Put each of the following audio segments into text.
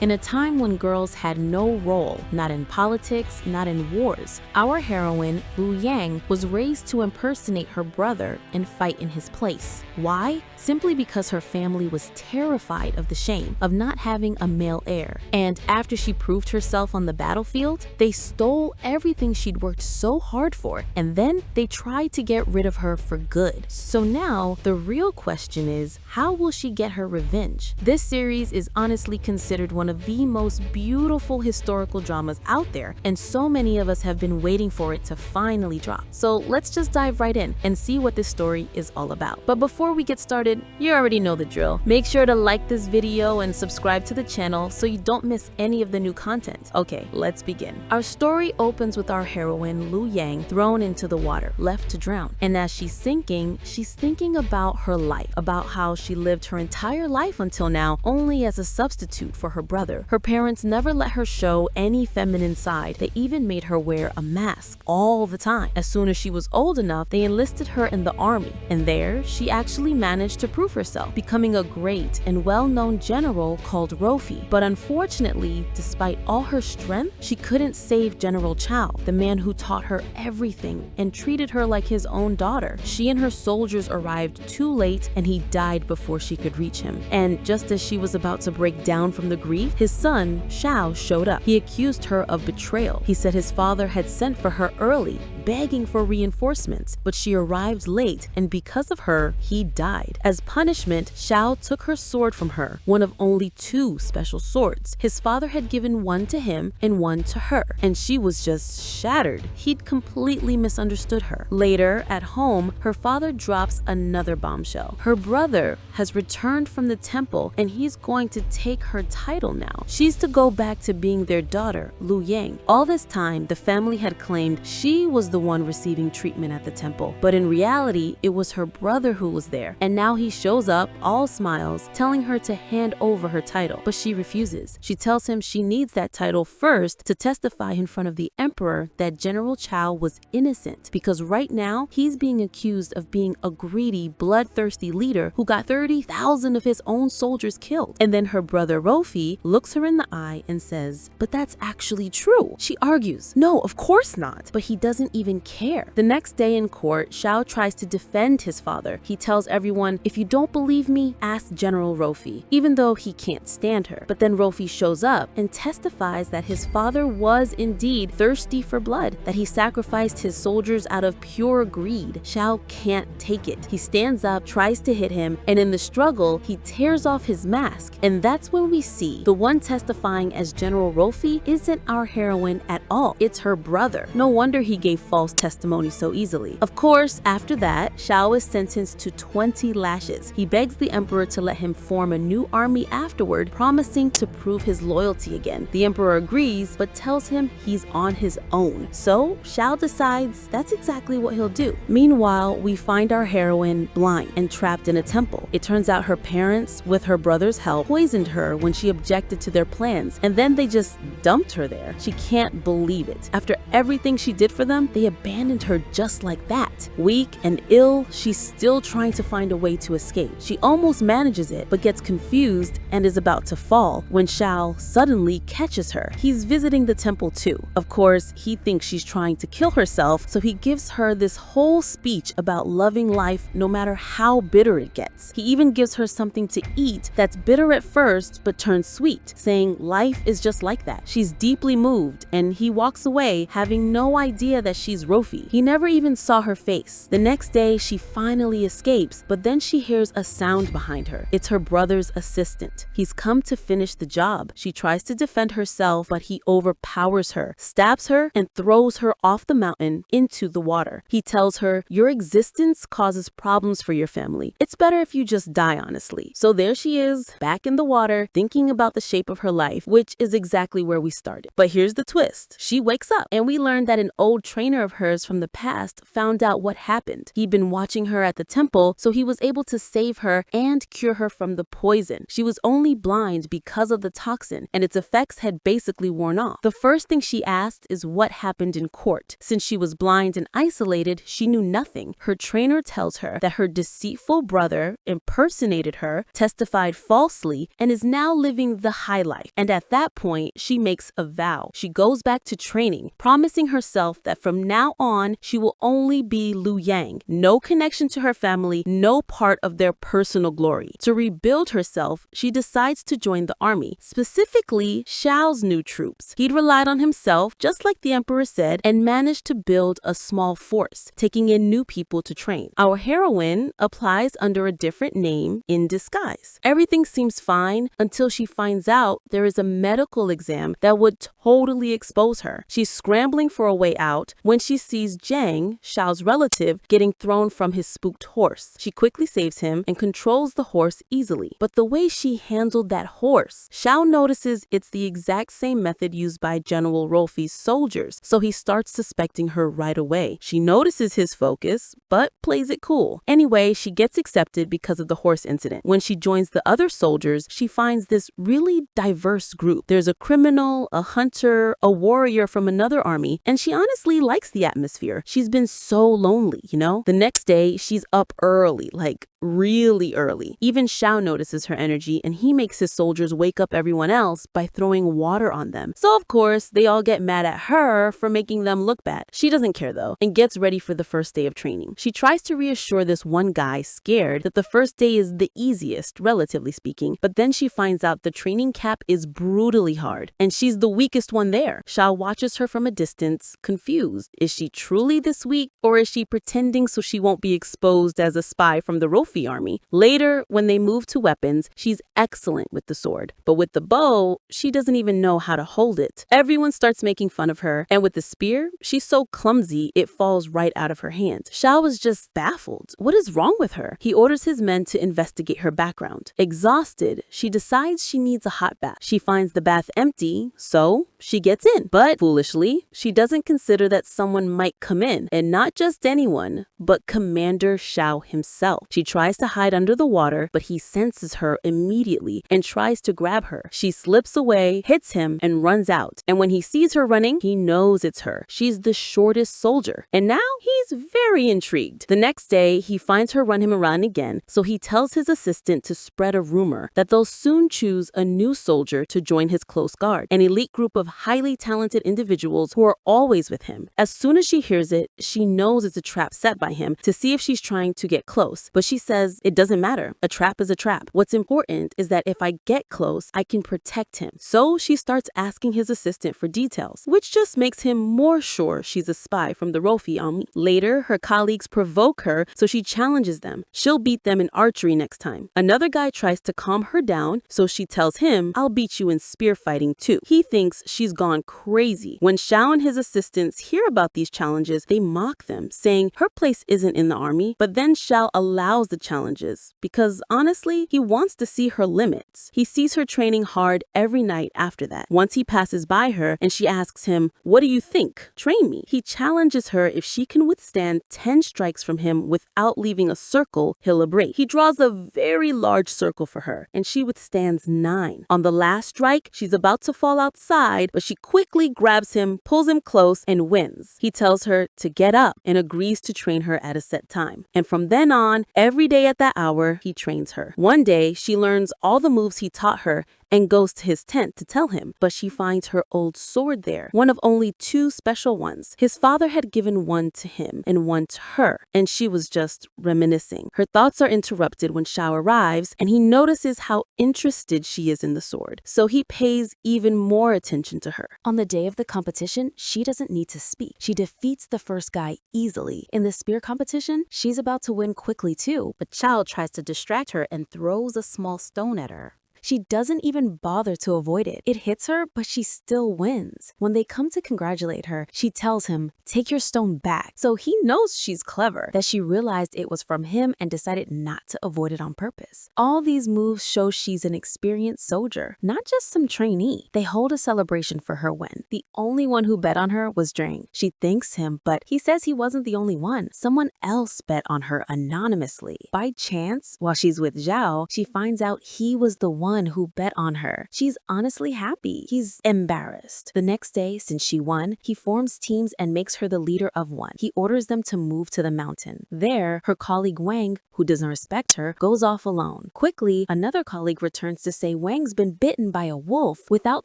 In a time when girls had no role, not in politics, not in wars, our heroine, Lu Yang, was raised to impersonate her brother and fight in his place. Why? Simply because her family was terrified of the shame of not having a male heir. And after she proved herself on the battlefield, they stole everything she'd worked so hard for, and then they tried to get rid of her for good. So now, the real question is, how will she get her revenge? This series is honestly considered one of the most beautiful historical dramas out there, and so many of us have been waiting for it to finally drop. So let's just dive right in and see what this story is all about. But before we get started, you already know the drill. Make sure to like this video and subscribe to the channel so you don't miss any of the new content. Okay, let's begin. Our story opens with our heroine, Lu Yang, thrown into the water, left to drown. And as she's sinking, she's thinking about her life, about how she lived her entire life until now only as a substitute for her brother. Her parents never let her show any feminine side. They even made her wear a mask all the time. As soon as she was old enough, they enlisted her in the army, and there she actually managed to prove herself, becoming a great and well-known general called Rofi. But unfortunately, despite all her strength, she couldn't save General Chao, the man who taught her everything and treated her like his own daughter. She and her soldiers arrived too late, and he died before she could reach him. And just as she was about to break down from the grief, his son, Xiao, showed up. He accused her of betrayal. He said his father had sent for her early, begging for reinforcements, but she arrived late, and because of her, he died. As punishment, Xiao took her sword from her, one of only 2 special swords. His father had given one to him and one to her, and she was just shattered. He'd completely misunderstood her. Later, at home, her father drops another bombshell. Her brother has returned from the temple, and he's going to take her title now. She's to go back to being their daughter, Lu Yang. All this time, the family had claimed she was the one receiving treatment at the temple, but in reality, it was her brother who was there. And now he shows up, all smiles, telling her to hand over her title, but she refuses. She tells him she needs that title first to testify in front of the emperor that General Chao was innocent, because right now, he's being accused of being a greedy, bloodthirsty leader who got 30,000 of his own soldiers killed. And then her brother Rofi looks her in the eye and says, "But that's actually true." She argues, "No, of course not," but he doesn't even care. The next day in court, Xiao tries to defend his father. He tells everyone, "If you don't believe me, ask General Rofi," even though he can't stand her. But then Rofi shows up and testifies that his father was indeed thirsty for blood, that he sacrificed his soldiers out of pure greed. Xiao can't take it. He stands up, tries to hit him, and in the struggle, he tears off his mask. And that's when we see the one testifying as General Rofi isn't our heroine at all. It's her brother. No wonder he gave false testimony so easily. Of course, after that, Xiao is sentenced to 20 lashes. He begs the emperor to let him form a new army afterward, promising to prove his loyalty again. The emperor agrees, but tells him he's on his own. So Xiao decides that's exactly what he'll do. Meanwhile, we find our heroine blind and trapped in a temple. It turns out her parents, with her brother's help, poisoned her when she objected to their plans, and then they just dumped her there. She can't believe it. After everything she did for them, they abandoned her just like that. Weak and ill, she's still trying to find a way to escape. She almost manages it, but gets confused and is about to fall when Xiao suddenly catches her. He's visiting the temple too. Of course, he thinks she's trying to kill herself, so he gives her this whole speech about loving life no matter how bitter it gets. He even gives her something to eat that's bitter at first but turns sweet, saying life is just like that. She's deeply moved, and he walks away having no idea that she's Rofi. He never even saw her face. The next day, she finally escapes, but then she hears a sound behind her. It's her brother's assistant. He's come to finish the job. She tries to defend herself, but he overpowers her, stabs her, and throws her off the mountain into the water. He tells her, "Your existence causes problems for your family. It's better if you just die, honestly." So there she is, back in the water, thinking about the shape of her life, which is exactly where we started. But here's the twist. She wakes up, and we learn that an old trainer trainer of hers from the past found out what happened. He'd been watching her at the temple, so he was able to save her and cure her from the poison. She was only blind because of the toxin, and its effects had basically worn off. The first thing she asked is what happened in court. Since she was blind and isolated, she knew nothing. Her trainer tells her that her deceitful brother impersonated her, testified falsely, and is now living the high life. And at that point, she makes a vow. She goes back to training, promising herself that from now on, she will only be Lu Yang. No connection to her family, no part of their personal glory. To rebuild herself, she decides to join the army, specifically Xiao's new troops. He'd relied on himself, just like the emperor said, and managed to build a small force, taking in new people to train. Our heroine applies under a different name in disguise. Everything seems fine until she finds out there is a medical exam that would totally expose her. She's scrambling for a way out when she sees Zhang, Xiao's relative, getting thrown from his spooked horse. She quickly saves him and controls the horse easily. But the way she handled that horse, Xiao notices it's the exact same method used by General Rolfi's soldiers, so he starts suspecting her right away. She notices his focus, but plays it cool. Anyway, she gets accepted because of the horse incident. When she joins the other soldiers, she finds this really diverse group. There's a criminal, a hunter, a warrior from another army, and she honestly likes the atmosphere. She's been so lonely, you know? The next day, she's up early, like really early. Even Xiao notices her energy, and he makes his soldiers wake up everyone else by throwing water on them. So of course, they all get mad at her for making them look bad. She doesn't care though, and gets ready for the first day of training. She tries to reassure this one guy, scared, that the first day is the easiest, relatively speaking, but then she finds out the training camp is brutally hard, and she's the weakest one there. Xiao watches her from a distance, confused. Is she truly this weak, or is she pretending so she won't be exposed as a spy from the Rolfi army? Later, when they move to weapons, she's excellent with the sword, but with the bow, she doesn't even know how to hold it. Everyone starts making fun of her, and with the spear, she's so clumsy it falls right out of her hand. Xiao is just baffled. What is wrong with her? He orders his men to investigate her background. Exhausted, she decides she needs a hot bath. She finds the bath empty, so she gets in. But foolishly, she doesn't consider that someone might come in, and not just anyone, but Commander Xiao himself. She tries to hide under the water, but he senses her immediately and tries to grab her. She slips away, hits him, and runs out. And when he sees her running, he knows it's her. She's the shortest soldier. And now he's very intrigued. The next day, he finds her run him around again, so he tells his assistant to spread a rumor that they'll soon choose a new soldier to join his close guard, an elite group of highly talented individuals who are always with him. As soon as she hears it, she knows it's a trap set by him to see if she's trying to get close, but she says it doesn't matter. A trap is a trap. What's important is that if I get close, I can protect him. So she starts asking his assistant for details, which just makes him more sure she's a spy from the Rolfi army. Later, her colleagues provoke her, so she challenges them. She'll beat them in archery next time. Another guy tries to calm her down, so she tells him, I'll beat you in spear fighting too. He thinks she's gone crazy. When Xiao and his assistants hear about these challenges, they mock them, saying her place isn't in the army. But then Xiao allows the challenges because honestly, he wants to see her limits. He sees her training hard every night after that. Once he passes by her and she asks him, what do you think? Train me. He challenges her if she can withstand 10 strikes from him without leaving a circle, he'll abrade. He draws a very large circle for her and she withstands 9. On the last strike, she's about to fall outside, but she quickly grabs him, pulls him close, and wins. He tells her to get up and agrees to train her at a set time. And from then on, every day at that hour, he trains her. One day, she learns all the moves he taught her and goes to his tent to tell him, but she finds her old sword there, one of only 2 special ones. His father had given one to him and one to her, and she was just reminiscing. Her thoughts are interrupted when Xiao arrives, and he notices how interested she is in the sword, so he pays even more attention to her. On the day of the competition, she doesn't need to speak. She defeats the first guy easily. In the spear competition, she's about to win quickly too, but Xiao tries to distract her and throws a small stone at her. She doesn't even bother to avoid it. It hits her, but she still wins. When they come to congratulate her, she tells him, "Take your stone back." So he knows she's clever, that she realized it was from him and decided not to avoid it on purpose. All these moves show she's an experienced soldier, not just some trainee. They hold a celebration for her win. The only one who bet on her was Drang. She thanks him, but he says he wasn't the only one. Someone else bet on her anonymously. By chance, while she's with Zhao, she finds out he was the one who bet on her. She's honestly happy. He's embarrassed. The next day, since she won, he forms teams and makes her the leader of one. He orders them to move to the mountain. There, her colleague Wang, who doesn't respect her, goes off alone. Quickly, another colleague returns to say Wang's been bitten by a wolf. Without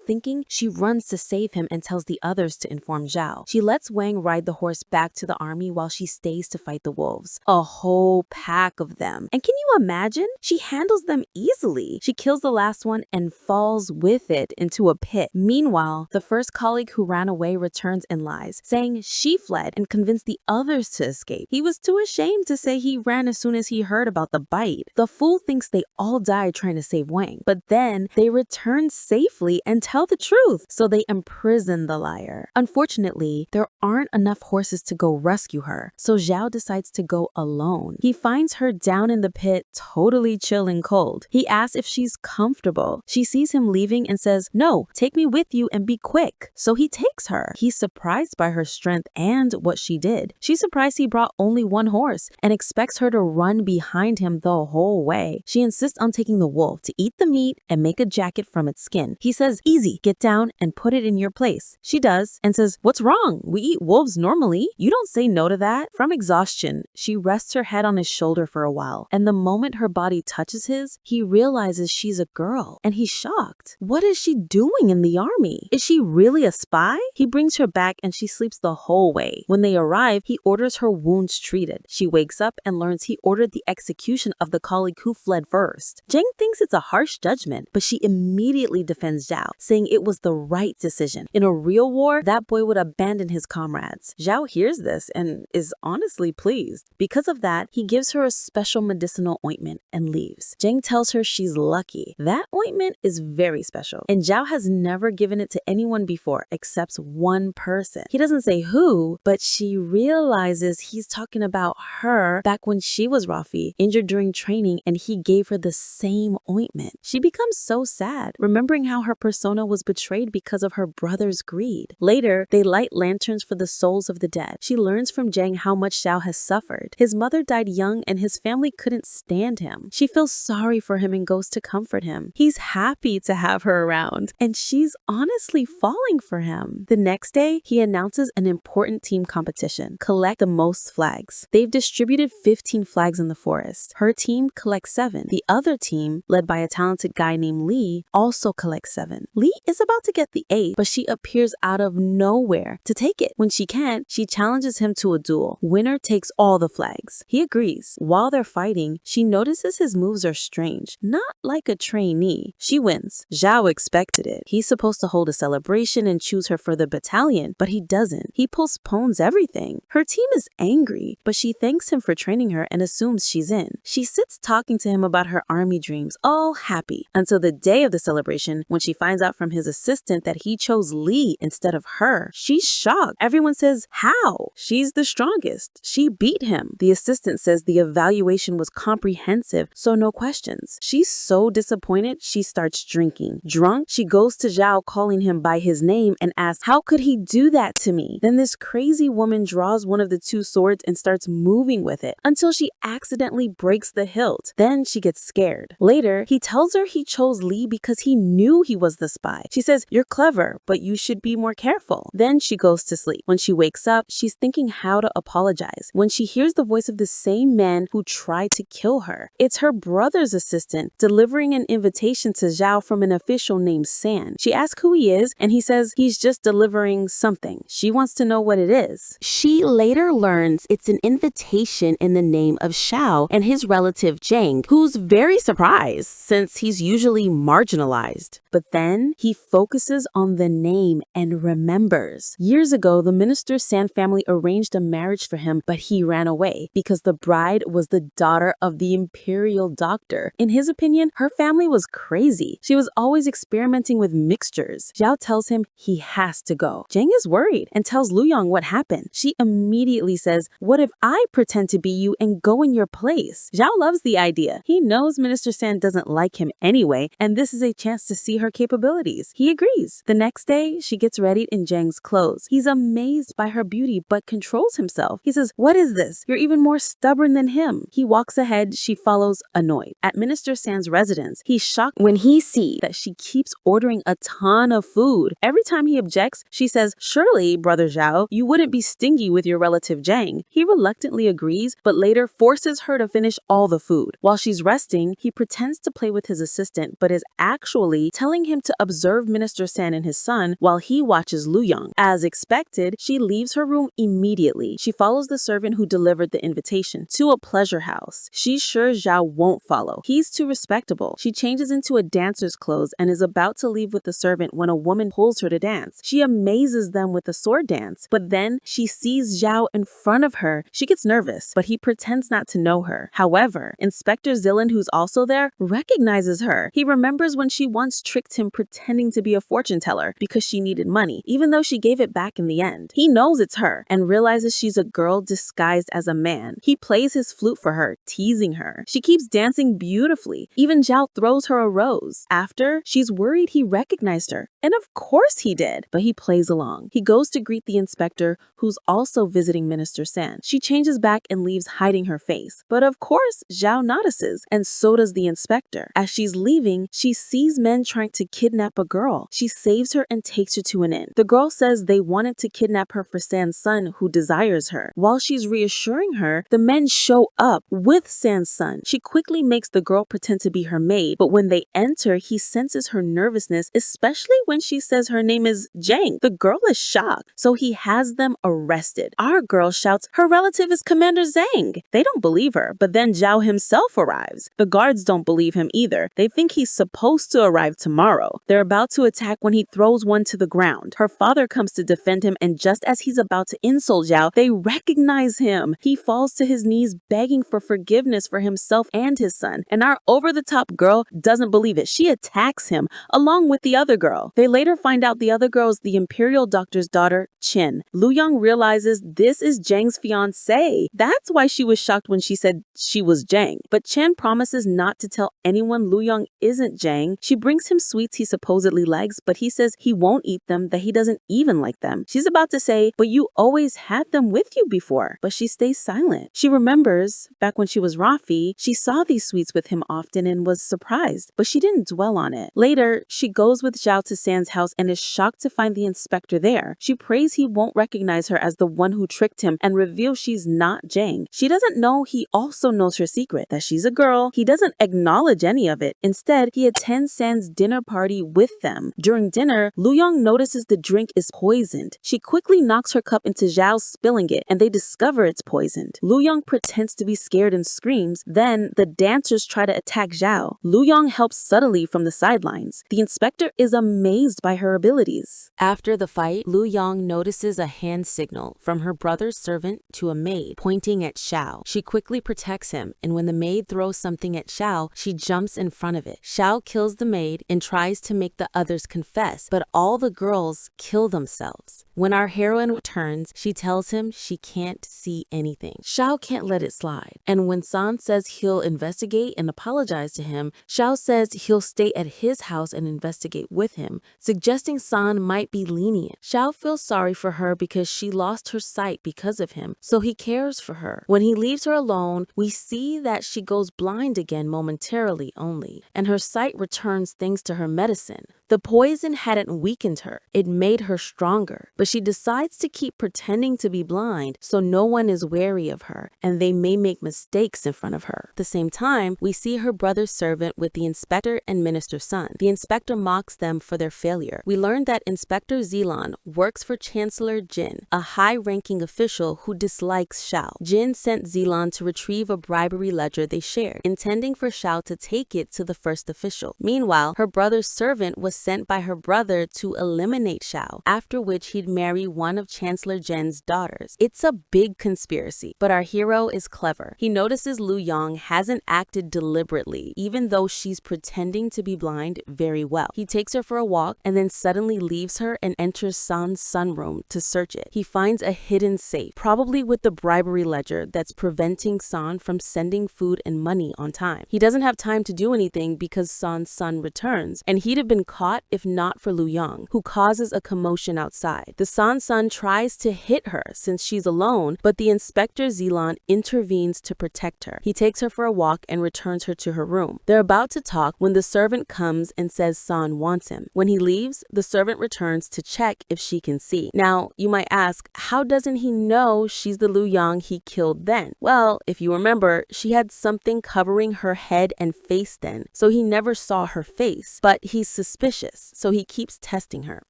thinking, she runs to save him and tells the others to inform Zhao. She lets Wang ride the horse back to the army while she stays to fight the wolves. A whole pack of them. And can you imagine? She handles them easily. She kills the last one and falls with it into a pit. Meanwhile, the first colleague who ran away returns and lies, saying she fled and convinced the others to escape. He was too ashamed to say he ran as soon as he heard about the bite. The fool thinks they all died trying to save Wang, but then they return safely and tell the truth, so they imprison the liar. Unfortunately, there aren't enough horses to go rescue her, so Zhao decides to go alone. He finds her down in the pit, totally chill and cold. He asks if she's comfortable. She sees him leaving and says, "No, take me with you and be quick." So he takes her. He's surprised by her strength and what she did. She's surprised he brought only one horse and expects her to run behind him the whole way. She insists on taking the wolf to eat the meat and make a jacket from its skin. He says, "Easy, get down and put it in your place." She does and says, "What's wrong? We eat wolves normally. You don't say no to that." From exhaustion, she rests her head on his shoulder for a while, and the moment her body touches his, he realizes she's a girl, and he's shocked. What is she doing in the army? Is she really a spy? He brings her back and she sleeps the whole way. When they arrive, he orders her wounds treated. She wakes up and learns he ordered the execution of the colleague who fled first. Zhang thinks it's a harsh judgment, but she immediately defends Zhao, saying it was the right decision. In a real war, that boy would abandon his comrades. Zhao hears this and is honestly pleased. Because of that, he gives her a special medicinal ointment and leaves. Zhang tells her she's lucky. That ointment is very special, and Zhao has never given it to anyone before except one person. He doesn't say who, but she realizes he's talking about her back when she was Rafi, injured during training, and he gave her the same ointment. She becomes so sad, remembering how her persona was betrayed because of her brother's greed. Later, they light lanterns for the souls of the dead. She learns from Zhang how much Zhao has suffered. His mother died young and his family couldn't stand him. She feels sorry for him and goes to comfort him. He's happy to have her around, and she's honestly falling for him. The next day, he announces an important team competition. Collect the most flags. They've distributed 15 flags in the forest. Her team collects 7. The other team, led by a talented guy named Li, also collects 7. Li is about to get the 8th, but she appears out of nowhere to take it. When she can't, she challenges him to a duel. Winner takes all the flags. He agrees. While they're fighting, she notices his moves are strange, not like a trainee. She wins. Zhao expected it. He's supposed to hold a celebration and choose her for the battalion, but he doesn't. He postpones everything. Her team is angry, but she thanks him for training her and assumes she's in. She sits talking to him about her army dreams, all happy, until the day of the celebration when she finds out from his assistant that he chose Li instead of her. She's shocked. Everyone says, "How? She's the strongest. She beat him." The assistant says the evaluation was comprehensive, so no questions. She's so disappointed, she starts drinking. Drunk, she goes to Zhao calling him by his name and asks, "How could he do that to me?" Then this crazy woman draws one of the 2 swords and starts moving with it until she accidentally breaks the hilt. Then she gets scared. Later, he tells her he chose Li because he knew he was the spy. She says, "You're clever, but you should be more careful." Then she goes to sleep. When she wakes up, she's thinking how to apologize when she hears the voice of the same man who tried to kill her. It's her brother's assistant delivering an invitation to Zhao from an official named San. She asks who he is, and he says he's just delivering something. She wants to know what it is. She later learns it's an invitation in the name of Xiao and his relative Zhang, who's very surprised since he's usually marginalized. But then he focuses on the name and remembers. Years ago, the minister's San family arranged a marriage for him, but he ran away because the bride was the daughter of the imperial doctor. In his opinion, her family family was crazy. She was always experimenting with mixtures. Zhao tells him he has to go. Zhang is worried and tells Luyang what happened. She immediately says, "What if I pretend to be you and go in your place?" Zhao loves the idea. He knows Minister San doesn't like him anyway, and this is a chance to see her capabilities. He agrees. The next day, she gets ready in Zhang's clothes. He's amazed by her beauty but controls himself. He says, "What is this? You're even more stubborn than him." He walks ahead. She follows, annoyed. At Minister San's residence, he's shocked when he sees that she keeps ordering a ton of food. Every time he objects, she says, "Surely, Brother Zhao, you wouldn't be stingy with your relative Zhang." He reluctantly agrees, but later forces her to finish all the food. While she's resting, he pretends to play with his assistant, but is actually telling him to observe Minister San and his son while he watches Luyang. As expected, she leaves her room immediately. She follows the servant who delivered the invitation to a pleasure house. She's sure Zhao won't follow. He's too respectable. She changes into a dancer's clothes and is about to leave with the servant when a woman pulls her to dance. She amazes them with a sword dance, but then she sees Zhao in front of her. She gets nervous, but he pretends not to know her. However, Inspector Zilland, who's also there, recognizes her. He remembers when she once tricked him pretending to be a fortune teller because she needed money, even though she gave it back in the end. He knows it's her and realizes she's a girl disguised as a man. He plays his flute for her, teasing her. She keeps dancing beautifully. Even Zhao throws her a rose. After, she's worried he recognized her. And of course he did, but he plays along. He goes to greet the inspector, who's also visiting Minister San. She changes back and leaves hiding her face. But of course, Zhao notices, and so does the inspector. As she's leaving, she sees men trying to kidnap a girl. She saves her and takes her to an inn. The girl says they wanted to kidnap her for San's son, who desires her. While she's reassuring her, the men show up with San's son. She quickly makes the girl pretend to be her maid, but when they enter, he senses her nervousness, especially when she says her name is Zhang. The girl is shocked, so he has them arrested. Our girl shouts, "Her relative is Commander Zhang." They don't believe her, but then Zhao himself arrives. The guards don't believe him either. They think he's supposed to arrive tomorrow. They're about to attack when he throws one to the ground. Her father comes to defend him, and just as he's about to insult Zhao, they recognize him. He falls to his knees begging for forgiveness for himself and his son, and our over-the-top girl doesn't believe it. She attacks him along with the other girl. They later find out the other girl is the Imperial doctor's daughter, Qin. Luyang realizes this is Zhang's fiancé. That's why she was shocked when she said she was Zhang. But Chen promises not to tell anyone Luyang isn't Zhang. She brings him sweets he supposedly likes, but he says he won't eat them, that he doesn't even like them. She's about to say, "But you always had them with you before." But she stays silent. She remembers, back when she was Rafi, she saw these sweets with him often and was surprised, but she didn't dwell on it. Later, she goes with Zhao to San's house and is shocked to find the inspector there. She prays he won't recognize her as the one who tricked him and reveals she's not Zhang. She doesn't know he also knows her secret, that she's a girl. He doesn't acknowledge any of it. Instead, he attends San's dinner party with them. During dinner, Luyang notices the drink is poisoned. She quickly knocks her cup into Zhao, spilling it, and they discover it's poisoned. Luyang pretends to be scared and screams. Then, the dancers try to attack Zhao. Luyang helps subtly from the sidelines. The inspector is amazed by her abilities. After the fight, Luyang notices a hand signal from her brother's servant to a maid, pointing at Xiao. She quickly protects him, and when the maid throws something at Xiao, she jumps in front of it. Xiao kills the maid and tries to make the others confess, but all the girls kill themselves. When our heroine returns, she tells him she can't see anything. Xiao can't let it slide, and when San says he'll investigate and apologize to him, Xiao says he'll stay at his house and investigate with him, suggesting San might be lenient. Xiao feels sorry for her because she lost her sight because of him, so he cares for her. When he leaves her alone, we see that she goes blind again momentarily only, and her sight returns thanks to her medicine. The poison hadn't weakened her, it made her stronger, but she decides to keep pretending to be blind so no one is wary of her, and they may make mistakes in front of her. At the same time, we see her brother's servant with the inspector and minister's son. The inspector mocks them for their failure. We learn that Inspector Zilan works for Chancellor Jin, a high-ranking official who dislikes Xiao. Jin sent Zilan to retrieve a bribery ledger they shared, intending for Xiao to take it to the first official. Meanwhile, her brother's servant was sent by her brother to eliminate Xiao, after which he'd marry one of Chancellor Zhen's daughters. It's a big conspiracy, but our hero is clever. He notices Lu Yang hasn't acted deliberately, even though she's pretending to be blind very well. He takes her for a walk and then suddenly leaves her and enters San's sunroom to search it. He finds a hidden safe, probably with the bribery ledger that's preventing San from sending food and money on time. He doesn't have time to do anything because San's son returns, and he'd have been caught if not for Lu Yang, who causes a commotion outside. The San's son tries to hit her since she's alone, but the Inspector Zilan intervenes to protect her. He takes her for a walk and returns her to her room. They're about to talk when the servant comes and says San wants him. When he leaves, the servant returns to check if she can see. Now, you might ask, how doesn't he know she's the Lu Yang he killed then? Well, if you remember, she had something covering her head and face then, so he never saw her face, but he's suspicious, so he keeps testing her.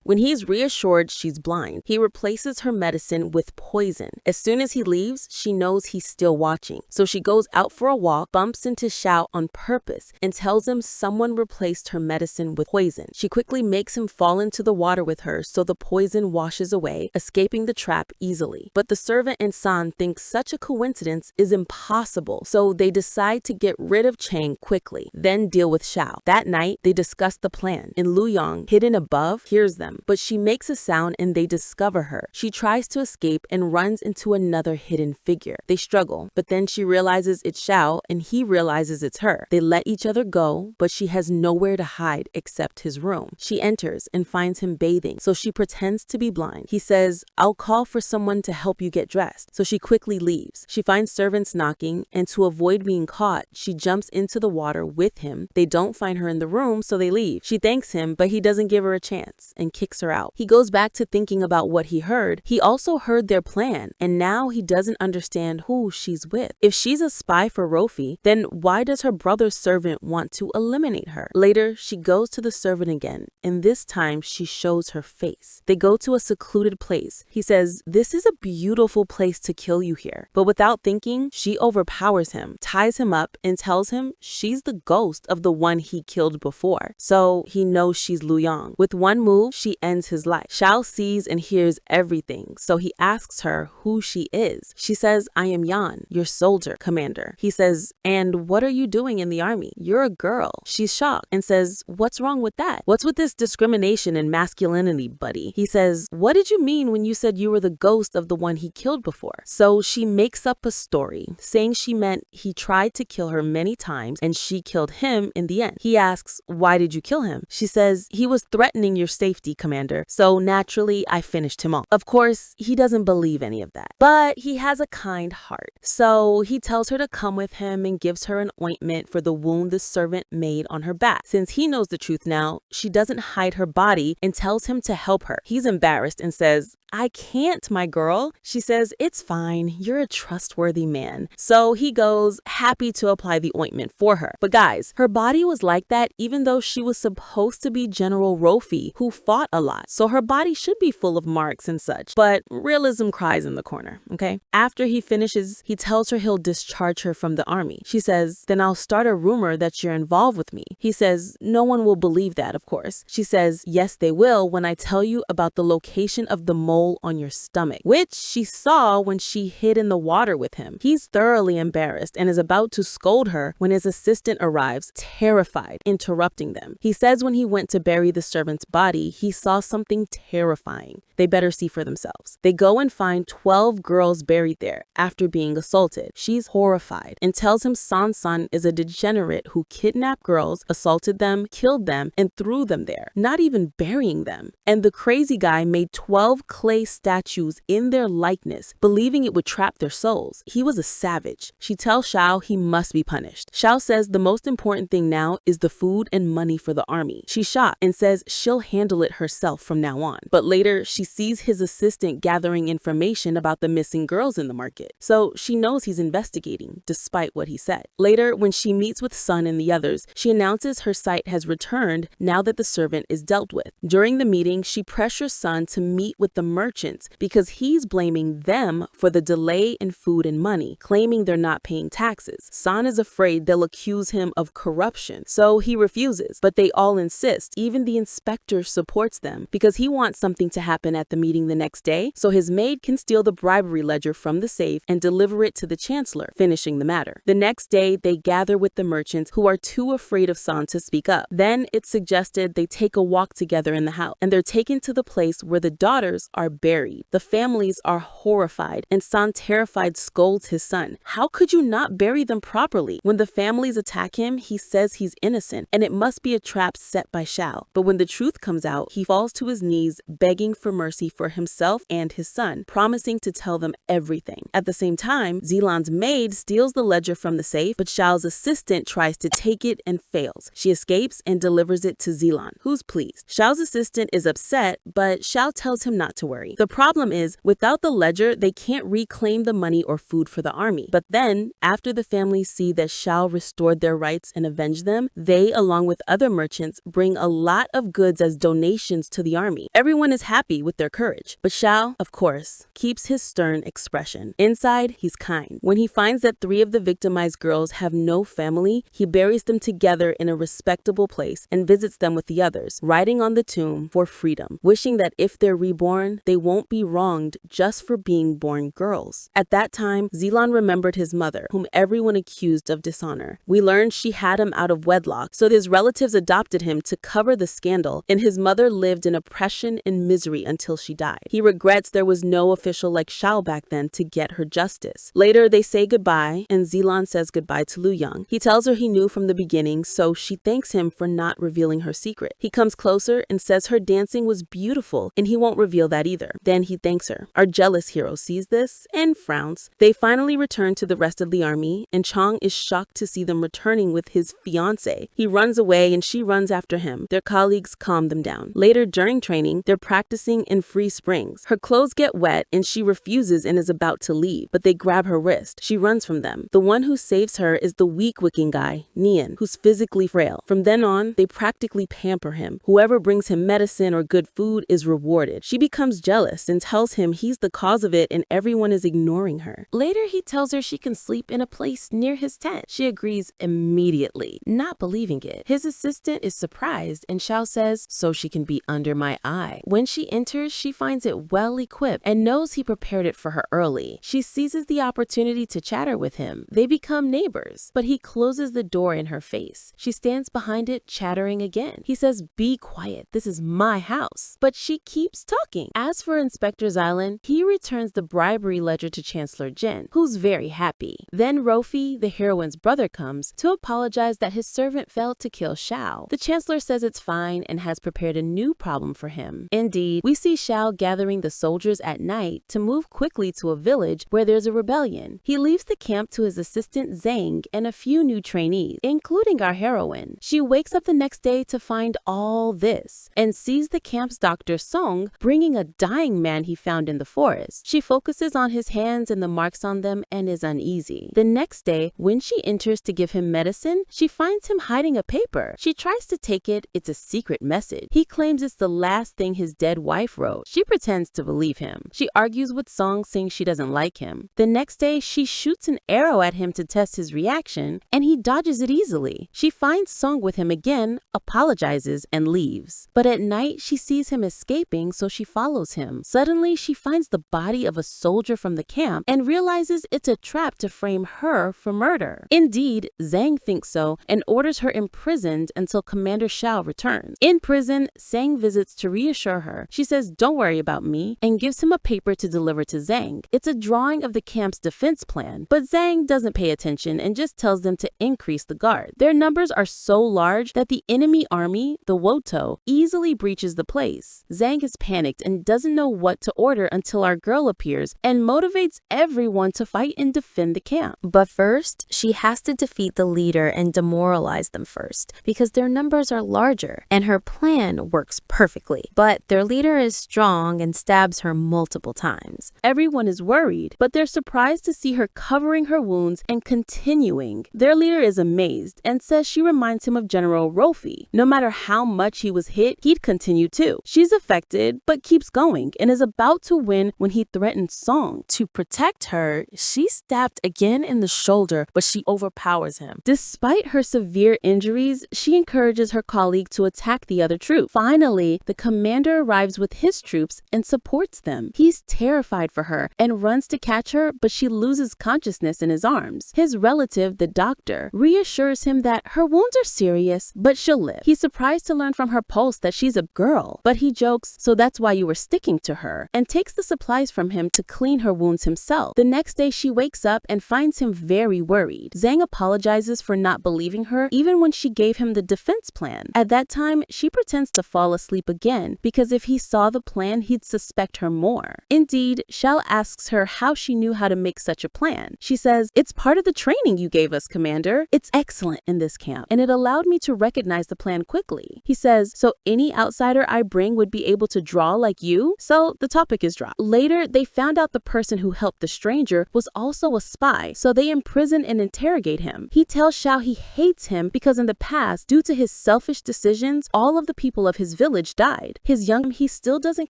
When he's reassured she's blind, he replaces her medicine with poison. As soon as he leaves, she knows he's still watching, so she goes out for a walk, bumps into Xiao on purpose, and tells him someone replaced her medicine with poison. She quickly makes him fall into the water with her so the poison washes away, escaping the trap easily. But the servant and San think such a coincidence is impossible, so they decide to get rid of Chang quickly, then deal with Xiao. That night, they discuss the plan, and Lu Yang, hidden above, hears them, but she makes a sound and they discover her. She tries to escape and runs into another hidden figure. They struggle, but then she realizes it's Xiao and he realizes it's her. They let each other go, but she has nowhere to hide except his room. She enters and finds him bathing, so she pretends to be blind. He says, "I'll call for someone to help you get dressed," so she quickly leaves. She finds servants knocking, and to avoid being caught, she jumps into the water with him. They don't find her in the room, so they leave. She thanks him, but he doesn't give her a chance and kicks her out. He goes back to thinking about what he heard. He also heard their plan, and now he doesn't understand who she's with. If she's a spy for Rofi, then why does her brother's servant want to eliminate her? Later, she goes to the servant again, and this time she shows her face. They go to a secluded place. He says, "This is a beautiful place to kill you here." But without thinking, she overpowers him, ties him up, and tells him she's the ghost of the one he killed before. So he knows she's Lu Yang. With one move, she ends his life. Xiao sees and hears everything, so he asks her who she is. She says, "I am Yan, your soldier, commander." He says, "And what are you doing in the army? You're a girl." She's shocked and says, "What's wrong with that? What's with this discrimination and masculinity, buddy?" He says, "What did you mean when you said you were the ghost of the one he killed before?" So she makes up a story, saying she meant he tried to kill her many times and she killed him in the end. He asks, "Why did you kill him?" She says, "He was threatening your safety, commander, so naturally I finished him off." Of course, he doesn't believe any of that, but he has a kind heart. So he tells her to come with him and gives her an ointment for the wound the servant made on her back. Since he knows the truth now, she doesn't hide her body and tells him to help her. He's embarrassed and says, "I can't, my girl." She says, "It's fine. You're a trustworthy man." So he goes, happy to apply the ointment for her. But guys, her body was like that even though she was supposed to be General Rofi, who fought a lot. So her body should be full of marks and such. But realism cries in the corner, okay? After he finishes, he tells her he'll discharge her from the army. She says, "Then I'll start a rumor that you're involved with me." He says, "No one will believe that, of course." She says, "Yes, they will when I tell you about the location of the mole on your stomach," which she saw when she hid in the water with him. He's thoroughly embarrassed and is about to scold her when his assistant arrives, terrified, interrupting them. He says when he went to bury the servant's body, he saw something terrifying. They better see for themselves. They go and find 12 girls buried there after being assaulted. She's horrified and tells him San is a degenerate who kidnapped girls, assaulted them, killed them, and threw them there, not even burying them. And the crazy guy made 12 clay statues in their likeness, believing it would trap their souls. He was a savage. She tells Xiao he must be punished. Xiao says the most important thing now is the food and money for the army. She's shocked and says she'll handle it herself from now on. But later, she sees his assistant gathering information about the missing girls in the market. So she knows he's investigating, despite what he said. Later, when she meets with Sun and the others, she announces her sight has returned now that the servant is dealt with. During the meeting, she pressures Sun to meet with the merchants because he's blaming them for the delay in food and money, claiming they're not paying taxes. San is afraid they'll accuse him of corruption, so he refuses, but they all insist. Even the inspector supports them because he wants something to happen at the meeting the next day so his maid can steal the bribery ledger from the safe and deliver it to the chancellor, finishing the matter. The next day, they gather with the merchants who are too afraid of San to speak up. Then it's suggested they take a walk together in the house, and they're taken to the place where the daughters are buried. The families are horrified, and San, terrified, scolds his son. How could you not bury them properly? When the families attack him, he says he's innocent, and it must be a trap set by Xiao. But when the truth comes out, he falls to his knees, begging for mercy for himself and his son, promising to tell them everything. At the same time, Zilan's maid steals the ledger from the safe, but Xiao's assistant tries to take it and fails. She escapes and delivers it to Zilan, who's pleased. Xiao's assistant is upset, but Xiao tells him not to worry. The problem is, without the ledger, they can't reclaim the money or food for the army. But then, after the families see that Xiao restored their rights and avenged them, they, along with other merchants, bring a lot of goods as donations to the army. Everyone is happy with their courage, but Xiao, of course, keeps his stern expression. Inside, he's kind. When he finds that 3 of the victimized girls have no family, he buries them together in a respectable place and visits them with the others, writing on the tomb for freedom, wishing that if they're reborn, they won't be wronged just for being born girls. At that time, Zilan remembered his mother, whom everyone accused of dishonor. We learned she had him out of wedlock, so his relatives adopted him to cover the scandal, and his mother lived in oppression and misery until she died. He regrets there was no official like Xiao back then to get her justice. Later, they say goodbye, and Zilan says goodbye to Lu Yang. He tells her he knew from the beginning, so she thanks him for not revealing her secret. He comes closer and says her dancing was beautiful, and he won't reveal that either. Then he thanks her. Our jealous hero sees this and frowns. They finally return to the rest of the army, and Chang is shocked to see them returning with his fiancée. He runs away, and she runs after him. Their colleagues calm them down. Later, during training, they're practicing in free springs. Her clothes get wet, and she refuses and is about to leave, but they grab her wrist. She runs from them. The one who saves her is the weak-looking guy, Nian, who's physically frail. From then on, they practically pamper him. Whoever brings him medicine or good food is rewarded. She becomes jealous and tells him he's the cause of it and everyone is ignoring her. Later, he tells her she can sleep in a place near his tent. She agrees immediately, not believing it. His assistant is surprised, and Xiao says, so she can be under my eye. When she enters, she finds it well equipped and knows he prepared it for her early. She seizes the opportunity to chatter with him. They become neighbors, but he closes the door in her face. She stands behind it, chattering again. He says, be quiet, this is my house. But she keeps talking. As for Inspector Xilan, he returns the bribery ledger to Chancellor Jin, who's very happy. Then Rofi, the heroine's brother, comes to apologize that his servant failed to kill Xiao. The Chancellor says it's fine and has prepared a new problem for him. Indeed, we see Xiao gathering the soldiers at night to move quickly to a village where there's a rebellion. He leaves the camp to his assistant Zhang and a few new trainees, including our heroine. She wakes up the next day to find all this and sees the camp's Dr. Song bringing a dying man he found in the forest. She focuses on his hands and the marks on them and is uneasy. The next day, when she enters to give him medicine, she finds him hiding a paper. She tries to take it. It's a secret message. He claims it's the last thing his dead wife wrote. She pretends to believe him. She argues with Song, saying she doesn't like him. The next day, she shoots an arrow at him to test his reaction, and he dodges it easily. She finds Song with him again, apologizes, and leaves. But at night, she sees him escaping, so she follows him. Suddenly, she finds the body of a soldier from the camp and realizes it's a trap to frame her for murder. Indeed, Zhang thinks so and orders her imprisoned until Commander Xiao returns. In prison, Zhang visits to reassure her. She says, don't worry about me, and gives him a paper to deliver to Zhang. It's a drawing of the camp's defense plan, but Zhang doesn't pay attention and just tells them to increase the guard. Their numbers are so large that the enemy army, the Woto, easily breaches the place. Zhang is panicked and doesn't know what to order until our girl appears and motivates everyone to fight and defend the camp. But first, she has to defeat the leader and demoralize them first, because their numbers are larger, and her plan works perfectly. But their leader is strong and stabs her multiple times. Everyone is worried, but they're surprised to see her covering her wounds and continuing. Their leader is amazed and says she reminds him of General Rofi. No matter how much he was hit, he'd continue too. She's affected, but keeps going. going and is about to win when he threatens Song. To protect her, she's stabbed again in the shoulder, but she overpowers him. Despite her severe injuries, she encourages her colleague to attack the other troop. Finally, the commander arrives with his troops and supports them. He's terrified for her and runs to catch her, but she loses consciousness in his arms. His relative, the doctor, reassures him that her wounds are serious, but she'll live. He's surprised to learn from her pulse that she's a girl, but he jokes, "So that's why you were sticking to her," and takes the supplies from him to clean her wounds himself. The next day, she wakes up and finds him very worried. Zhang apologizes for not believing her, even when she gave him the defense plan. At that time, she pretends to fall asleep again, because if he saw the plan, he'd suspect her more. Indeed, Xiao asks her how she knew how to make such a plan. She says, "It's part of the training you gave us, Commander. It's excellent in this camp, and it allowed me to recognize the plan quickly." He says, "So any outsider I bring would be able to draw like you?" So the topic is dropped. Later, they found out the person who helped the stranger was also a spy, so they imprison and interrogate him. He tells Xiao he hates him because in the past, due to his selfish decisions, all of the people of his village died. He still doesn't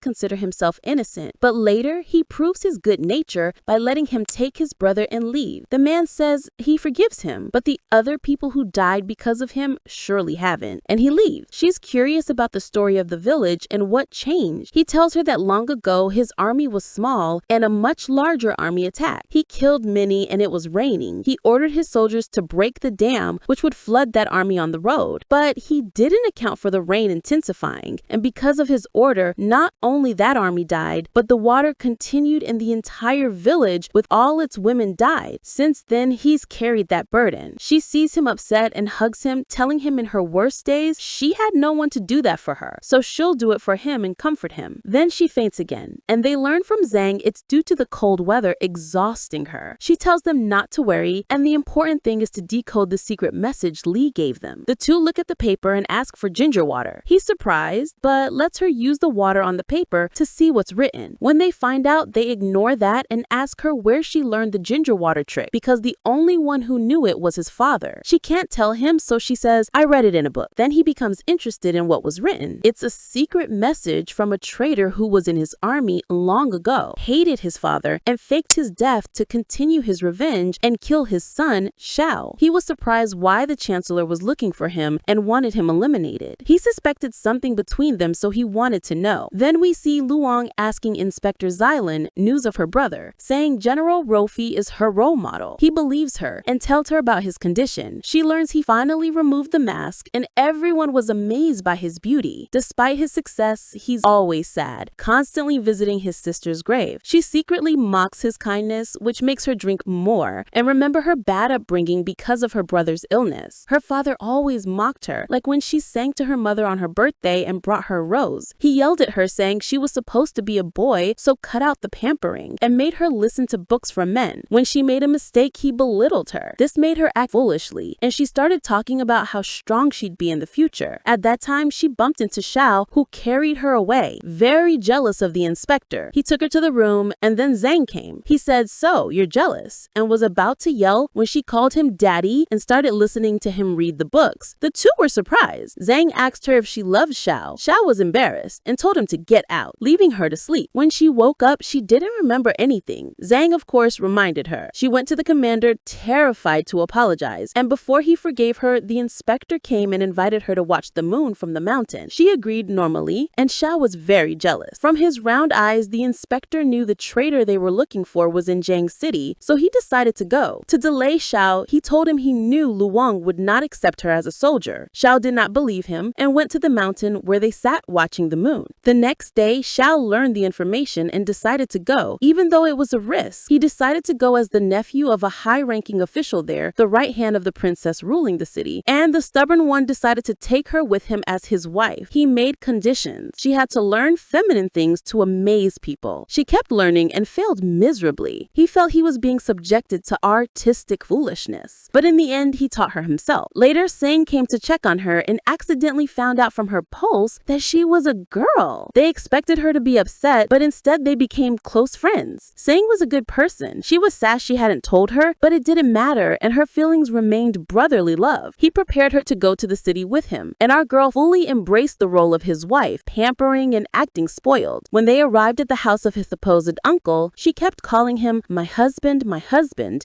consider himself innocent, but later he proves his good nature by letting him take his brother and leave. The man says he forgives him, but the other people who died because of him surely haven't, and he leaves. She's curious about the story of the village and what changed. He tells her that long ago his army was small and a much larger army attacked. He killed many and it was raining. He ordered his soldiers to break the dam, which would flood that army on the road. But he didn't account for the rain intensifying, and because of his order, not only that army died, but the water continued in the entire village with all its women died. Since then, he's carried that burden. She sees him upset and hugs him, telling him in her worst days, she had no one to do that for her, so she'll do it for him and comfort him. Then she faints again, and they learn from Zhang it's due to the cold weather exhausting her. She tells them not to worry, and the important thing is to decode the secret message Li gave them. The two look at the paper and ask for ginger water. He's surprised, but lets her use the water on the paper to see what's written. When they find out, they ignore that and ask her where she learned the ginger water trick, because the only one who knew it was his father. She can't tell him, so she says, "I read it in a book." Then he becomes interested in what was written. It's a secret message from a traitor who was in his army long ago, hated his father, and faked his death to continue his revenge and kill his son, Xiao. He was surprised why the Chancellor was looking for him and wanted him eliminated. He suspected something between them, so he wanted to know. Then we see Luong asking Inspector Xylan news of her brother, saying General Rofi is her role model. He believes her and tells her about his condition. She learns he finally removed the mask, and everyone was amazed by his beauty. Despite his success, he's always sad, constantly visiting his sister's grave. She secretly mocks his kindness, which makes her drink more, and remember her bad upbringing because of her brother's illness. Her father always mocked her, like when she sang to her mother on her birthday and brought her a rose. He yelled at her saying she was supposed to be a boy, so cut out the pampering, and made her listen to books from men. When she made a mistake, he belittled her. This made her act foolishly, and she started talking about how strong she'd be in the future. At that time, she bumped into Xiao, who carried her away, very jealous of the inspector. He took her to the room, and then Zhang came. He said, "So, you're jealous," and was about to yell when she called him daddy and started listening to him read the books. The two were surprised. Zhang asked her if she loved Xiao. Xiao was embarrassed and told him to get out, leaving her to sleep. When she woke up, she didn't remember anything. Zhang, of course, reminded her. She went to the commander, terrified to apologize, and before he forgave her, the inspector came and invited her to watch the moon from the mountain. She agreed normally, and Xiao was very jealous. From his round eyes, the inspector knew the traitor they were looking for was in Jiang City, so he decided to go. To delay Xiao, he told him he knew Luong would not accept her as a soldier. Xiao did not believe him and went to the mountain where they sat watching the moon. The next day, Xiao learned the information and decided to go, even though it was a risk. He decided to go as the nephew of a high-ranking official there, the right hand of the princess ruling the city, and the stubborn one decided to take her with him as his wife. He made conditions. She had to learn feminine things to amaze people. She kept learning and failed miserably. He felt he was being subjected to artistic foolishness, but in the end, he taught her himself. Later, Sang came to check on her and accidentally found out from her pulse that she was a girl. They expected her to be upset, but instead they became close friends. Sang was a good person. She was sad she hadn't told her, but it didn't matter, and her feelings remained brotherly love. He prepared her to go to the city with him, and our girl fully embraced the role of his wife, pampering and acting spoiled. When they arrived at the house of his supposed uncle, she kept calling him my husband,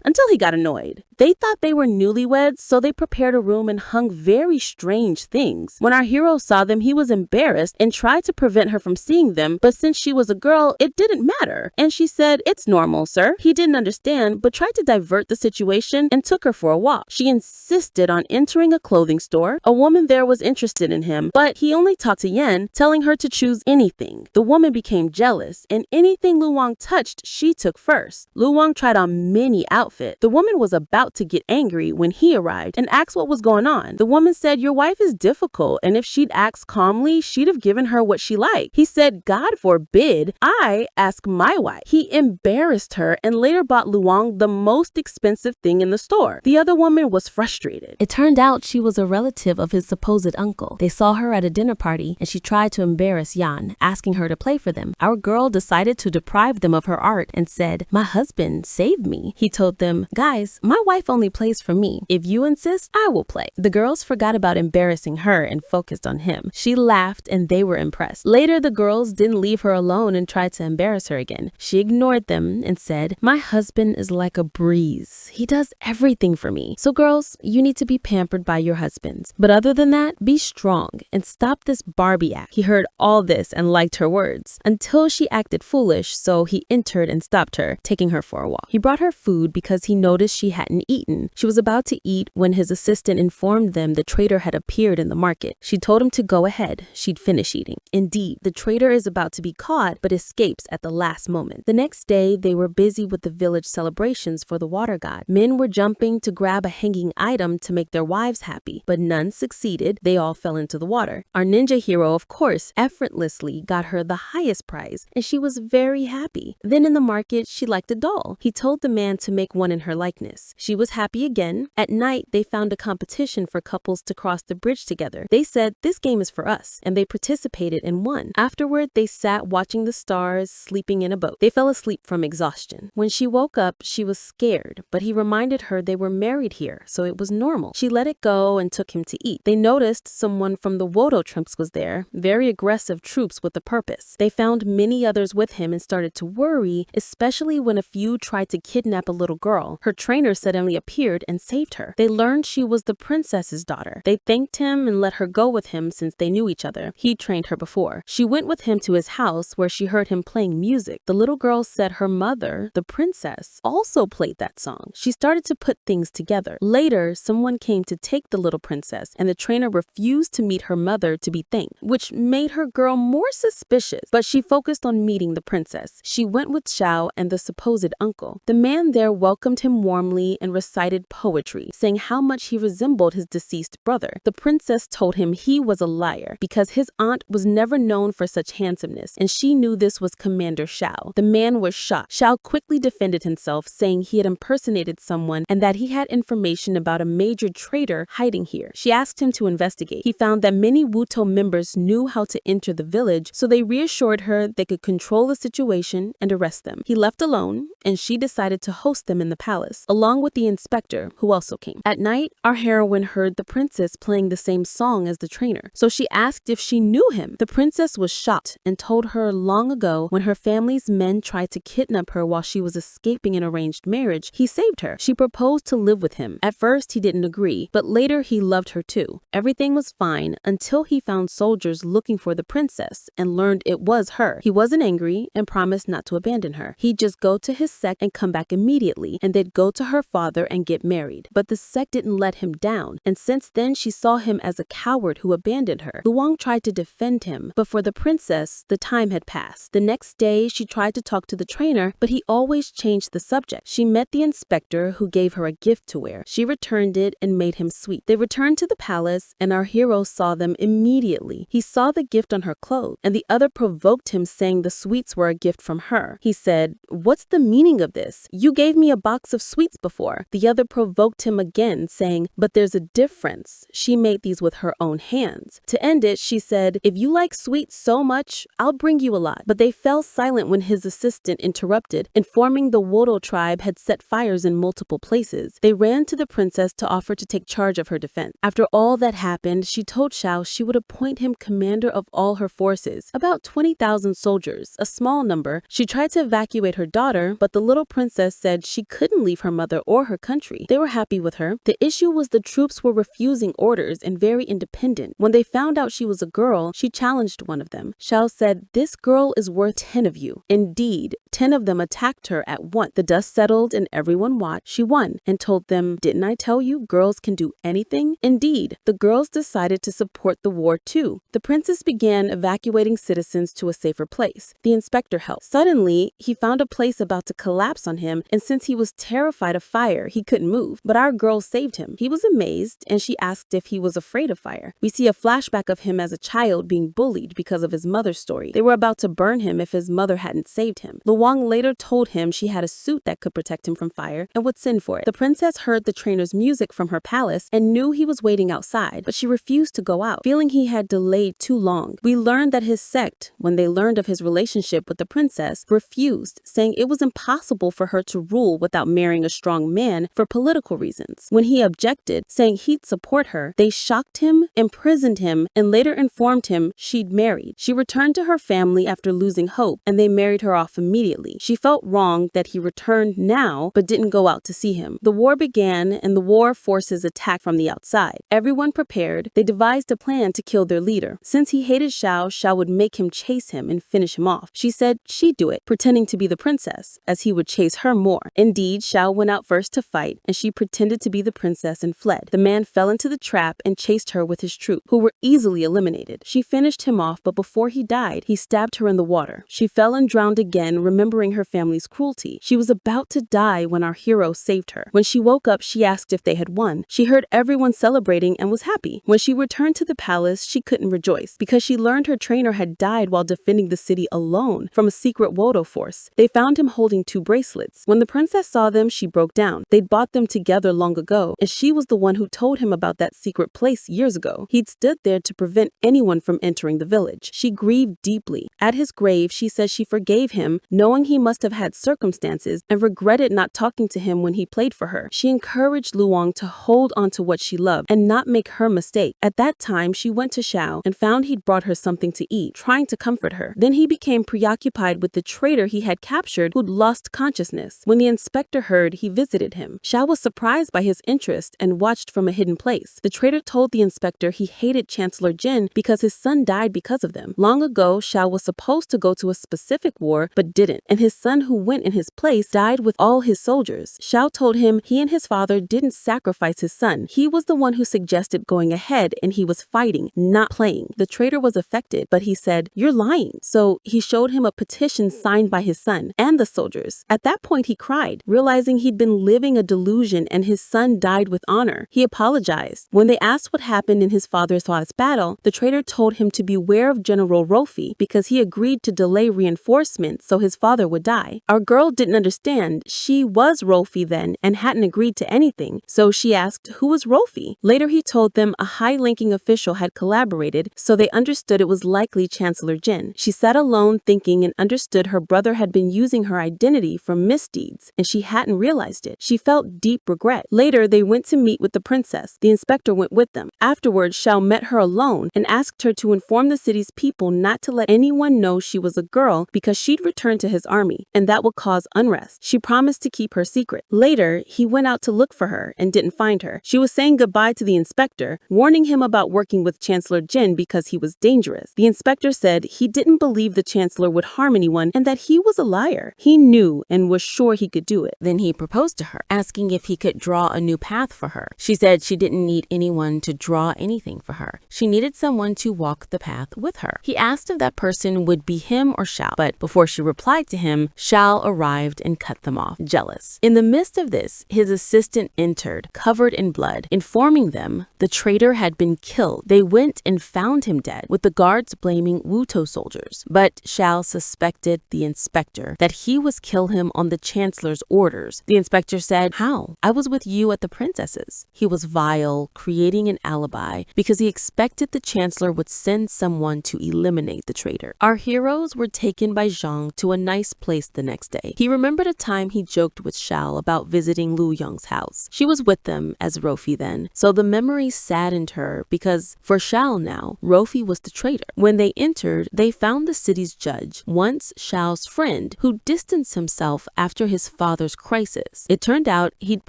until he got annoyed. They thought they were newlyweds, so they prepared a room and hung very strange things. When our hero saw them, he was embarrassed and tried to prevent her from seeing them, but since she was a girl, it didn't matter. And she said, "It's normal, sir." He didn't understand, but tried to divert the situation and took her for a walk. She insisted on entering a clothing store. A woman there was interested in him, but he only talked to Yen, telling her to choose anything. The woman became jealous, and anything Lu Wang touched, she took first. Lu Wang tried on many outfits. The woman was about to get angry when he arrived and asked what was going on. The woman said, "Your wife is difficult, and if she'd asked calmly, she'd have given her what she liked." He said, "God forbid I ask my wife." He embarrassed her and later bought Lu Wang the most expensive thing in the store. The other woman was frustrated. It turned out she was a relative of his supposed uncle. They saw her at a dinner party and she tried to embarrass Yan, asking her to play for them. Our girl decided to deprive them of her art and said, "My husband saved me." He told them, "Guys, my wife only plays for me. If you insist, I will play." The girls forgot about embarrassing her and focused on him. She laughed and they were impressed. Later, the girls didn't leave her alone and tried to embarrass her again. She ignored them and said, "My husband is like a breeze. He does everything for me. So girls, you need to be pampered by your husbands. But other than that, be strong and stop this Barbie act." He heard all this and liked her words until she acted foolish, so he entered and stopped her, taking her for a walk. He brought her food because he noticed she hadn't eaten. She was about to eat when his assistant informed them the traitor had appeared in the market. She told him to go ahead. She'd finish eating. Indeed, the traitor is about to be caught but escapes at the last moment. The next day, they were busy with the village celebrations for the water god. Men were jumping to grab a hanging item to make their wives happy, but none succeeded. They all fell into the water. Our ninja hero, of course, effortlessly got her the highest prize, and she was very happy. Then in the market, she liked a doll. He told the man to make one in her likeness. She was happy again. At night, they found a competition for couples to cross the bridge together. They said, "This game is for us," and they participated and won. Afterward, they sat watching the stars, sleeping in a boat. They fell asleep from exhaustion. When she woke up, she was scared, but he reminded her they were married here, so it was normal. She let it go and took him to eat. They noticed someone from the Wodo troops was there, very aggressive troops with a purpose. They found many others with him and started to worry, especially when a few tried to kidnap a little girl. Her trainer suddenly appeared and saved her. They learned she was the princess's daughter. They thanked him and let her go with him since they knew each other. He trained her before. She went with him to his house where she heard him playing music. The little girl said her mother, the princess, also played that song. She started to put things together. Later, someone came to take the little princess, and the trainer refused to meet her mother to be thanked, which made her girl more suspicious, but she focused on meeting the princess. She went with Xiao and the supposed uncle. The man there welcomed him warmly and recited poetry, saying how much he resembled his deceased brother. The princess told him he was a liar because his aunt was never known for such handsomeness, and she knew this was Commander Xiao. The man was shocked. Xiao quickly defended himself, saying he had impersonated someone and that he had information about a major traitor hiding here. She asked him to investigate. He found that many Wuto members knew how to enter the village, so they reassured her they could control the situation and arrest them. He left alone, and she decided to host them in the palace, along with the inspector, who also came. At night, our heroine heard the princess playing the same song as the trainer, so she asked if she knew him. The princess was shocked and told her long ago when her family's men tried to kidnap her while she was escaping an arranged marriage, he saved her. She proposed to live with him. At first, he didn't agree, but later he loved her too. Everything was fine until he found soldiers looking for the princess and learned it was her. He wasn't angry and promised not to abandon her. He'd just go to his sect and come back immediately, and they'd go to her father and get married. But the sect didn't let him down, and since then she saw him as a coward who abandoned her. Lu Wang tried to defend him, but for the princess, the time had passed. The next day, she tried to talk to the trainer, but he always changed the subject. She met the inspector, who gave her a gift to wear. She returned it and made him sweet. They returned to the palace, and our hero saw them immediately. He saw the gift on her clothes, and the other provoked him, saying the sweets were a gift from her. He said, "What's the meaning of this? You gave me a box of sweets before." more. The other provoked him again, saying, "But there's a difference. She made these with her own hands." To end it, she said, "If you like sweets so much, I'll bring you a lot." But they fell silent when his assistant interrupted, informing the Wodo tribe had set fires in multiple places. They ran to the princess to offer to take charge of her defense. After all that happened, she told Shao she would appoint him commander of all her forces, about 20,000 soldiers, a small number. She tried to evacuate her daughter, but the little princess said she couldn't leave her mother or her country. They were happy with her. The issue was the troops were refusing orders and very independent. When they found out she was a girl, she challenged one of them. Shao said, "This girl is worth 10 of you." Indeed, 10 of them attacked her at once. The dust settled and everyone watched. She won and told them, "Didn't I tell you girls can do anything?" Indeed, the girls decided to support the war too. The princess began evacuating citizens to a safer place. The inspector helped. Suddenly, he found a place about to collapse on him, and since he was terrified of fire, he couldn't move. But our girl saved him. He was amazed, and she asked if he was afraid of fire. We see a flashback of him as a child being bullied because of his mother's story. They were about to burn him if his mother hadn't saved him. Luang later told him she had a suit that could protect him from fire and would send for it. The princess heard the trainer's music from her palace and knew he was waiting outside, but she refused to go out, feeling he had delayed too long. We learned that his sect, when they learned of his relationship with the princess, refused, saying it was impossible for her to rule without marrying a strong man for political reasons. When he objected, saying he'd support her, they shocked him, imprisoned him, and later informed him she'd married. She returned to her family after losing hope, and they married her off immediately. She felt wrong that he returned now, but didn't go out to see him. The war began, and the war forces attacked from the outside. Everyone prepared. They devised a plan to kill their leader. Since he hated Shao, Shao would make him chase him and finish him off. She said she'd do it, pretending to be the princess, as he would chase her more. Indeed, Shao went out first to fight, and she pretended to be the princess and fled. The man fell into the trap and chased her with his troop, who were easily eliminated. She finished him off, but before he died, he stabbed her in the water. She fell and drowned again, remembering her family's cruelty. She was about to die when our hero saved her. When she woke up, she asked if they had won. She heard everyone celebrating and was happy. When she returned to the palace, she couldn't rejoice because she learned her trainer had died while defending the city alone from a secret Wodo force. They found him holding 2 bracelets. When the princess saw them, she broke down. They'd bought them together long ago, and she was the one who told him about that secret place years ago. He'd stood there to prevent anyone from entering the village. She grieved deeply. At his grave, she says she forgave him, knowing he must have had circumstances, and regretted not talking to him when he played for her. She encouraged Luang to hold on to what she loved and not make her mistake. At that time, she went to Shao and found he'd brought her something to eat, trying to comfort her. Then he became preoccupied with the traitor he had captured who'd lost consciousness. When the inspector heard, he visited him. Shao was surprised by his interest and watched from a hidden place. The traitor told the inspector he hated Chancellor Jin because his son died because of them. Long ago, Shao was supposed to go to a specific war, but didn't, and his son who went in his place died with all his soldiers. Shao told him he and his father didn't sacrifice his son. He was the one who suggested going ahead, and he was fighting, not playing. The traitor was affected, but he said, "You're lying." So he showed him a petition signed by his son and the soldiers. At that point, he cried, realizing he'd been living a delusion and his son died with honor. He apologized. When they asked what happened in his father's last battle, the traitor told him to beware of General Rofi because he agreed to delay reinforcements so his father would die. Our girl didn't understand. She was Rofi then and hadn't agreed to anything, so she asked, who was Rofi? Later, he told them a high-ranking official had collaborated, so they understood it was likely Chancellor Jin. She sat alone thinking and understood her brother had been using her identity for misdeeds, and she hadn't realized it. She felt deep regret. Later, they went to meet with the princess. The inspector went with them. Afterwards, Shao met her alone and asked her to inform the city's people not to let anyone know she was a girl because she'd returned to his army, and that would cause unrest. She promised to keep her secret. Later, he went out to look for her and didn't find her. She was saying goodbye to the inspector, warning him about working with Chancellor Jin because he was dangerous. The inspector said he didn't believe the chancellor would harm anyone and that he was a liar. He knew and was sure he could do it. Then he proposed to her, asking if he could draw a new path for her. She said she didn't need anyone to draw anything for her. She needed someone to walk the path with her. He asked if that person would be him or Shao, but before she replied to him, Shao arrived and cut them off, jealous. In the midst of this, his assistant entered, covered in blood, informing them the traitor had been killed. They went and found him dead, with the guards blaming Wuto soldiers. But Shao suspected the inspector that he was kill him on the chancellor's orders. The inspector said, "How? I was with you at the princess's." He was vile, creating an alibi because he expected the chancellor would send someone to eliminate the traitor. Our heroes were taken by Zhang to a nice place the next day. He remembered a time he joked with Xiao about visiting Lu Yong's house. She was with them as Rofi then, so the memory saddened her because for Xiao now, Rofi was the traitor. When they entered, they found the city's judge, once Xiao's friend, who distanced himself after his father's crisis. It turned out he'd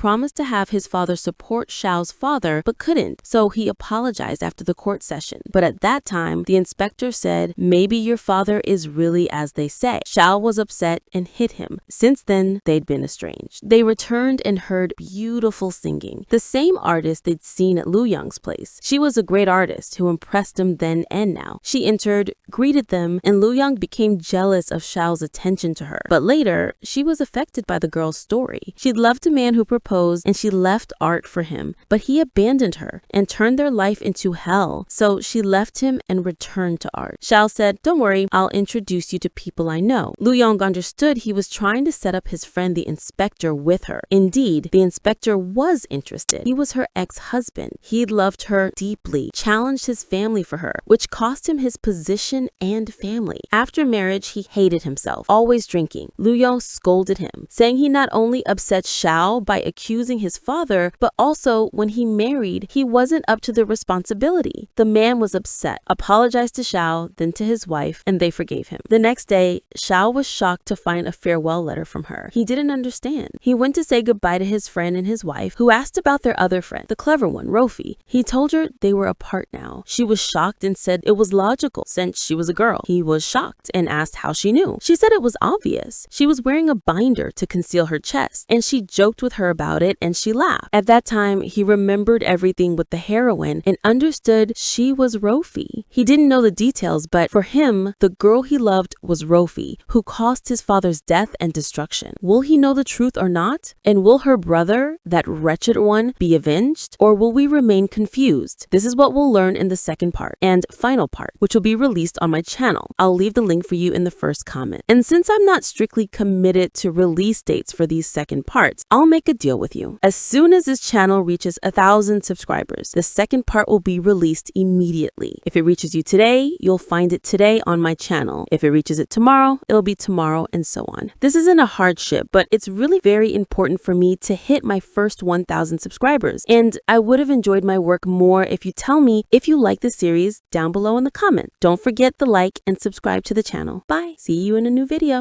promised to have his father support Xiao's father, but couldn't, so he apologized after the court session. But at that time, the inspector said, "Maybe your father is really as they say." Xiao was upset and hit him. Since then, they'd been estranged. They returned and heard beautiful singing, the same artist they'd seen at Lu Yong's place. She was a great artist who impressed him then and now. She entered, greeted them, and Lu Yong became jealous of Xiao's attention to her. But later, she was affected by the girl's story. She'd loved a man who proposed, and she left art for him, but he abandoned her and turned their life into hell. So she left him and returned to art. Xiao said, "Don't worry, I'll introduce you to people I know." Lu Yong understood he was trying to set up his friend the inspector with her. Indeed, the inspector was interested. He was her ex-husband. He'd loved her deeply, challenged his family for her, which cost him his position and family. After marriage, he hated himself, always drinking. Lu Yong scolded him, saying he not only upset Xiao by accusing his father, but also when he married, he wasn't up to the responsibility. The man was upset, apologized to Xiao, then to his wife, and they forgave him. The next day, Xiao was shocked to find a farewell letter from her. He didn't understand. He went to say goodbye to his friend and his wife, who asked about their other friend, the clever one, Rofi. He told her they were apart now. She was shocked and said it was logical since she was a girl. He was shocked and asked how she knew. She said it was obvious. She was wearing a binder to conceal her chest, and she joked with her about it and she laughed. At that time, he remembered everything with the heroine and understood she was Rofi. He didn't know the details, but for him, the girl he loved was Rofi, who caused his father's death and destruction. Will he know the truth or not? And will her brother, that wretched one, be avenged? Or will we remain confused? This is what we'll learn in the second part and final part, which will be released on my channel. I'll leave the link for you in the first comment. And since I'm not strictly committed to release dates for these second parts, I'll make a deal with you. As soon as this channel reaches 1,000 subscribers, the second part will be released immediately. If it reaches you today, you'll find it today on my channel. If it reaches it tomorrow, it'll be tomorrow, and so on. This isn't a hardship, but it's really very important for me to hit my first 1,000 subscribers. And I would have enjoyed my work more if you tell me if you like the series down below in the comment. Don't forget the like and subscribe to the channel. Bye. See you in a new video.